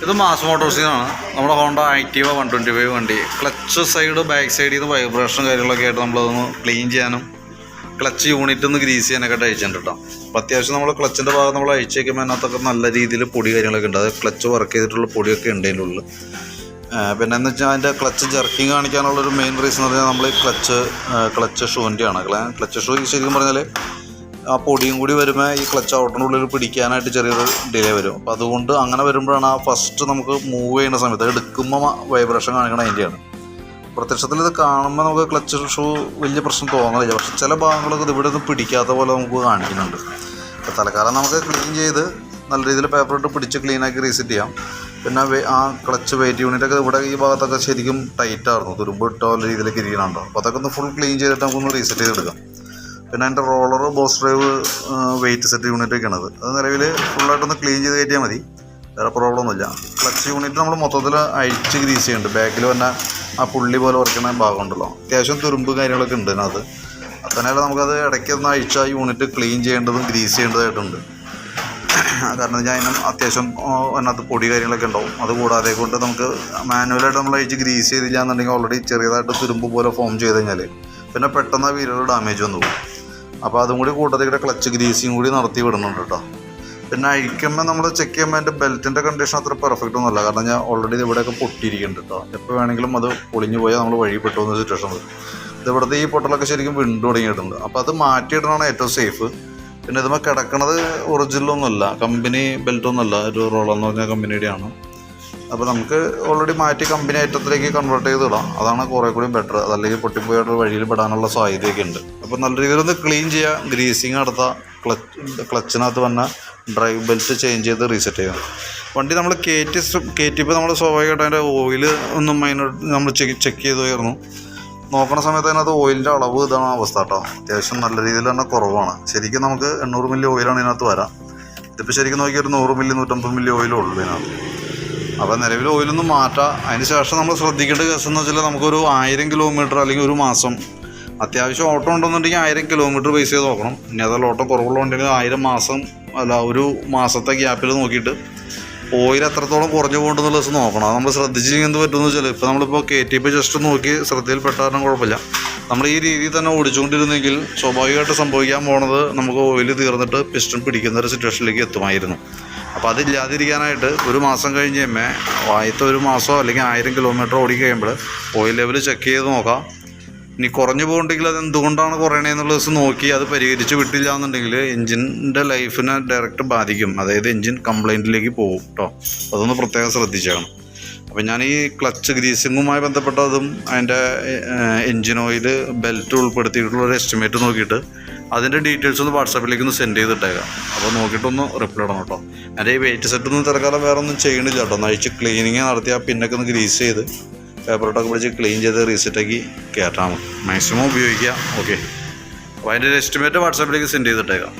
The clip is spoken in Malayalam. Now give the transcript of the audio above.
ഇത് മാസ് മോട്ടോഴ്സിനാണ്. നമ്മുടെ ഹോണ്ട ആക്റ്റീവ 125 വണ്ടി. ക്ലച്ച് സൈഡ് ബാക്ക് സൈഡിൽ നിന്ന് വൈബ്രേഷൻ കാര്യങ്ങളൊക്കെ ആയിട്ട് നമ്മളതൊന്ന് ക്ലീൻ ചെയ്യാനും ക്ലച്ച് യൂണിറ്റ് ഒന്ന് ഗ്രീസ് ചെയ്യാനൊക്കെ അയച്ചിട്ടുണ്ട് കേട്ടോ. അപ്പോൾ അത്യാവശ്യം നമ്മൾ ക്ലച്ചിൻ്റെ ഭാഗം നമ്മൾ അഴിച്ച് വയ്ക്കുമ്പോൾ അതിനകത്തൊക്കെ നല്ല രീതിയിൽ പൊടി കാര്യങ്ങളൊക്കെ ഉണ്ട്. അത് ക്ലച്ച് വർക്ക് ചെയ്തിട്ടുള്ള പൊടിയൊക്കെ ഉണ്ട് അതിൻ്റെ ഉള്ളിൽ. പിന്നെ എന്ന് വെച്ചാൽ അതിൻ്റെ ക്ലച്ച് ജർക്കിങ് കാണിക്കാനുള്ളൊരു മെയിൻ റീസൺ എന്ന് പറഞ്ഞാൽ നമ്മൾ ക്ലച്ച് ഷൂൻ്റെയാണ്. ക്ലച്ച് ഷൂ ശരിക്കും പറഞ്ഞാൽ ആ പൊടിയും കൂടി വരുമ്പോൾ ഈ ക്ലച്ച് ഔട്ടിനുള്ളിൽ പിടിക്കാനായിട്ട് ചെറിയൊരു ഡിലേ വരും. അപ്പോൾ അതുകൊണ്ട് അങ്ങനെ വരുമ്പോഴാണ് ആ ഫസ്റ്റ് നമുക്ക് മൂവ് ചെയ്യുന്ന സമയത്ത് എടുക്കുമ്പോൾ വൈബ്രേഷൻ കാണിക്കണം അതിൻ്റെയാണ്. പ്രത്യക്ഷത്തിൽ ഇത് കാണുമ്പോൾ നമുക്ക് ക്ലച്ച് ഷൂ വലിയ പ്രശ്നം തോന്നുന്നില്ല. പക്ഷേ ചില ഭാഗങ്ങളൊക്കെ ഇത് ഇവിടെ ഒന്നും പിടിക്കാത്ത പോലെ നമുക്ക് കാണിക്കുന്നുണ്ട്. അപ്പോൾ തൽക്കാലം നമുക്ക് ക്ലീൻ ചെയ്ത് നല്ല രീതിയിൽ പേപ്പർ ഇട്ട് പിടിച്ച് ക്ലീനാക്കി റീസെറ്റ് ചെയ്യാം. പിന്നെ ആ ക്ലച്ച് വെയിറ്റ് യൂണിറ്റൊക്കെ ഇവിടെ ഈ ഭാഗത്തൊക്കെ ശരിക്കും ടൈറ്റായിരുന്നു, തുരുമ്പ് ഇട്ട പോലെ രീതിയിലേക്ക് ഇരിക്കണുണ്ടോ. അപ്പോൾ അതൊക്കെ ഒന്ന് ഫുൾ ക്ലീൻ ചെയ്തിട്ട് നമുക്കൊന്ന് റീസെറ്റ് ചെയ്തെടുക്കാം. പിന്നെ അതിൻ്റെ roller, boss drive, weight set യൂണിറ്റൊക്കെയാണത്. അത് നിലവിൽ ഫുള്ളായിട്ടൊന്ന് ക്ലീൻ ചെയ്ത് കയറ്റിയാൽ മതി, വേറെ പ്രോബ്ലം ഒന്നുമില്ല. ക്ലച്ച് യൂണിറ്റ് നമ്മൾ മൊത്തത്തിൽ അഴിച്ച് ഗ്രീസ് ചെയ്യുന്നുണ്ട്. ബാക്കിൽ തന്നെ ആ പുള്ളി പോലെ വരയ്ക്കുന്ന ഭാഗമുണ്ടല്ലോ, അത്യാവശ്യം തുരുമ്പ് കാര്യങ്ങളൊക്കെ ഉണ്ട് അതിനകത്ത്. അതന്നെയല്ല നമുക്കത് ഇടയ്ക്ക് ഒന്ന് അഴിച്ച് ആ യൂണിറ്റ് ക്ലീൻ ചെയ്യേണ്ടതും ഗ്രീസ് ചെയ്യേണ്ടതായിട്ടുണ്ട്. കാരണം ഞാൻ അതിനും അത്യാവശ്യം അതിനകത്ത് പൊടി കാര്യങ്ങളൊക്കെ ഉണ്ടാവും. അതുകൂടാതെ കൊണ്ട് നമുക്ക് മാനുവലായിട്ട് നമ്മൾ അഴിച്ച് ഗ്രീസ് ചെയ്തില്ല എന്നുണ്ടെങ്കിൽ ഓൾറെഡി ചെറിയതായിട്ട് തുരുമ്പ് പോലെ ഫോം ചെയ്ത് കഴിഞ്ഞാൽ പിന്നെ പെട്ടെന്ന് വീലുകൾ ഡാമേജ് വന്നു പോകും. അപ്പോൾ അതും കൂടി കൂട്ടത്തിൽ ക്ലച്ച് ഗ്രീസിങ് കൂടി നടത്തി വിടുന്നുണ്ട് കേട്ടോ. പിന്നെ അഴിക്കുമ്പോൾ നമ്മൾ ചെക്ക് ചെയ്യുമ്പോൾ അതിൻ്റെ ബെൽറ്റിൻ്റെ കണ്ടീഷൻ അത്ര പെർഫെക്റ്റ് ഒന്നുമല്ല. കാരണം ഞാൻ ഓൾറെഡി ഇവിടെയൊക്കെ പൊട്ടിയിരിക്കുന്നുണ്ട് കേട്ടോ. എപ്പോൾ വേണമെങ്കിലും അത് പൊളിഞ്ഞു പോയാൽ നമ്മൾ വഴി പെട്ടുന്ന സിറ്റുവേഷൻ വരും. ഇവിടുത്തെ ഈ പൊട്ടലൊക്കെ ശരിക്കും വിണ്ടു തുടങ്ങിയിട്ടുണ്ട്. അപ്പോൾ അത് മാറ്റിയിടണമാണ് ഏറ്റവും സേഫ്. പിന്നെ ഇതുമ്പോൾ കിടക്കണത് ഒറിജിനലൊന്നുമല്ല, കമ്പനി ബെൽറ്റൊന്നുമല്ല, ഒരു റോളെന്ന് പറഞ്ഞ കമ്പനിയുടെയാണ്. അപ്പോൾ നമുക്ക് ഓൾറെഡി മാറ്റി കമ്പനി ഐറ്റത്തിലേക്ക് കൺവേർട്ട് ചെയ്ത് ഇടാം. അതാണ് കുറേ കൂടി ബെറ്റർ. അതല്ലെങ്കിൽ പൊട്ടിപ്പോയിട്ട് വഴിയിൽ പെടാനുള്ള സാധ്യതയൊക്കെ ഉണ്ട്. അപ്പോൾ നല്ല രീതിയിലൊന്ന് ക്ലീൻ ചെയ്യുക, ഗ്രീസിങ് നടത്തുക, ക്ലച്ചിനകത്ത് വന്ന ഡ്രൈവ് ബെൽറ്റ് ചേഞ്ച് ചെയ്ത് റീസെറ്റ് ചെയ്യാം. വണ്ടി നമ്മൾ കയറ്റിയപ്പോൾ നമ്മൾ സ്വാഭാവികമായിട്ട് അതിൻ്റെ ഓയിൽ ഒന്നും നമ്മൾ ചെക്ക് ചെയ്ത് പോയിരുന്നു. നോക്കണ സമയത്ത് അതിനകത്ത് ഓയിലിൻ്റെ അളവ് ഇതാണ് അവസ്ഥ കേട്ടോ. അത്യാവശ്യം നല്ല രീതിയിൽ തന്നെ കുറവാണ്. ശരിക്കും നമുക്ക് 800 മില്ലി ഓയിലാണ് ഇതിനകത്ത് വരാം. ഇതിപ്പോൾ ശരിക്കും നോക്കിയാൽ ഒരു 100 മില്ലി 150 മില്ലി ഓയിലേ ഉള്ളൂ ഇതിനകത്ത്. അപ്പോൾ നിലവിൽ ഓയിലൊന്നും മാറ്റാം. അതിന് ശേഷം നമ്മൾ ശ്രദ്ധിക്കേണ്ട കേസ് എന്ന് വെച്ചാൽ നമുക്കൊരു 1000 കിലോമീറ്റർ അല്ലെങ്കിൽ ഒരു മാസം അത്യാവശ്യം ഓട്ടം ഉണ്ടെന്നുണ്ടെങ്കിൽ 1000 കിലോമീറ്റർ ബേസ് ചെയ്ത് നോക്കണം. ഇനി അതല്ല ഓട്ടം കുറവുള്ളതുണ്ടെങ്കിൽ 1000 മാസം അല്ല ഒരു മാസത്തെ ഗ്യാപ്പിൽ നോക്കിയിട്ട് ഓയിൽ എത്രത്തോളം കുറഞ്ഞു പോകേണ്ടെന്നുള്ള ദിവസം നോക്കണം. അത് നമ്മൾ ശ്രദ്ധിച്ചില്ലെങ്കിൽ എന്ത് പറ്റുമെന്ന് വെച്ചാൽ ഇപ്പോൾ നമ്മളിപ്പോൾ കയറ്റിയപ്പോൾ ജസ്റ്റ് നോക്കി ശ്രദ്ധയിൽപ്പെട്ടാലും കുഴപ്പമില്ല. നമ്മൾ ഈ രീതിയിൽ തന്നെ ഓടിച്ചുകൊണ്ടിരുന്നെങ്കിൽ സ്വാഭാവികമായിട്ട് സംഭവിക്കാൻ പോണത് നമുക്ക് ഓയിൽ തീർന്നിട്ട് പിസ്റ്റൺ പിടിക്കുന്ന ഒരു സിറ്റുവേഷനിലേക്ക് എത്തുമായിരുന്നു. അപ്പോൾ അതില്ലാതിരിക്കാനായിട്ട് ഒരു മാസം കഴിഞ്ഞ് കഴിയുമ്പോൾ ആദ്യത്തെ ഒരു മാസമോ അല്ലെങ്കിൽ 1000 കിലോമീറ്റർ ഓടി കഴിയുമ്പോൾ ഓയിൽ ലെവൽ ചെക്ക് ചെയ്ത് നോക്കാം. ഇനി കുറഞ്ഞു പോകുന്നുണ്ടെങ്കിൽ അത് എന്തുകൊണ്ടാണ് കുറയണേന്നുള്ള ദിവസം നോക്കി അത് പരിഹരിച്ച് വിട്ടില്ല എന്നുണ്ടെങ്കിൽ എൻജിൻ്റെ ലൈഫിനെ ഡയറക്റ്റ് ബാധിക്കും. അതായത് എൻജിൻ കംപ്ലൈൻറ്റിലേക്ക് പോകും കേട്ടോ. അതൊന്ന് പ്രത്യേകം ശ്രദ്ധിച്ചാണ്. അപ്പോൾ ഞാൻ ഈ ക്ലച്ച് ഗ്രീസിങ്ങുമായി ബന്ധപ്പെട്ടതും അതിൻ്റെ എൻജിൻ ഓയിൽ ബെൽറ്റ് ഉൾപ്പെടുത്തിയിട്ടുള്ളൊരു എസ്റ്റിമേറ്റ് നോക്കിയിട്ട് അതിൻ്റെ ഡീറ്റെയിൽസ് ഒന്ന് വാട്സാപ്പിലേക്ക് ഒന്ന് സെൻഡ് ചെയ്തിട്ടേക്കാം. അപ്പോൾ നോക്കിയിട്ടൊന്ന് റിപ്ലൈ ഇടണം കേട്ടോ. എൻ്റെ ഈ വെയിറ്റ് സെറ്റൊന്നും തിരക്കാലം വേറെ ഒന്നും ചെയ്യണില്ല കേട്ടോ. ഒന്ന് അഴിച്ച് ക്ലീനിങ് നടത്തി ആ പിന്നൊക്കെ ഒന്ന് ഗ്രീസ് ചെയ്ത് പേപ്പറോട്ടൊക്കെ പിടിച്ച് ക്ലീൻ ചെയ്ത് റീസെറ്റാക്കി കയറ്റാം. മാക്സിമം ഉപയോഗിക്കുക. ഓക്കെ, അപ്പോൾ അതിൻ്റെ എസ്റ്റിമേറ്റ് വാട്സാപ്പിലേക്ക് സെൻഡ് ചെയ്തിട്ടേക്കാം.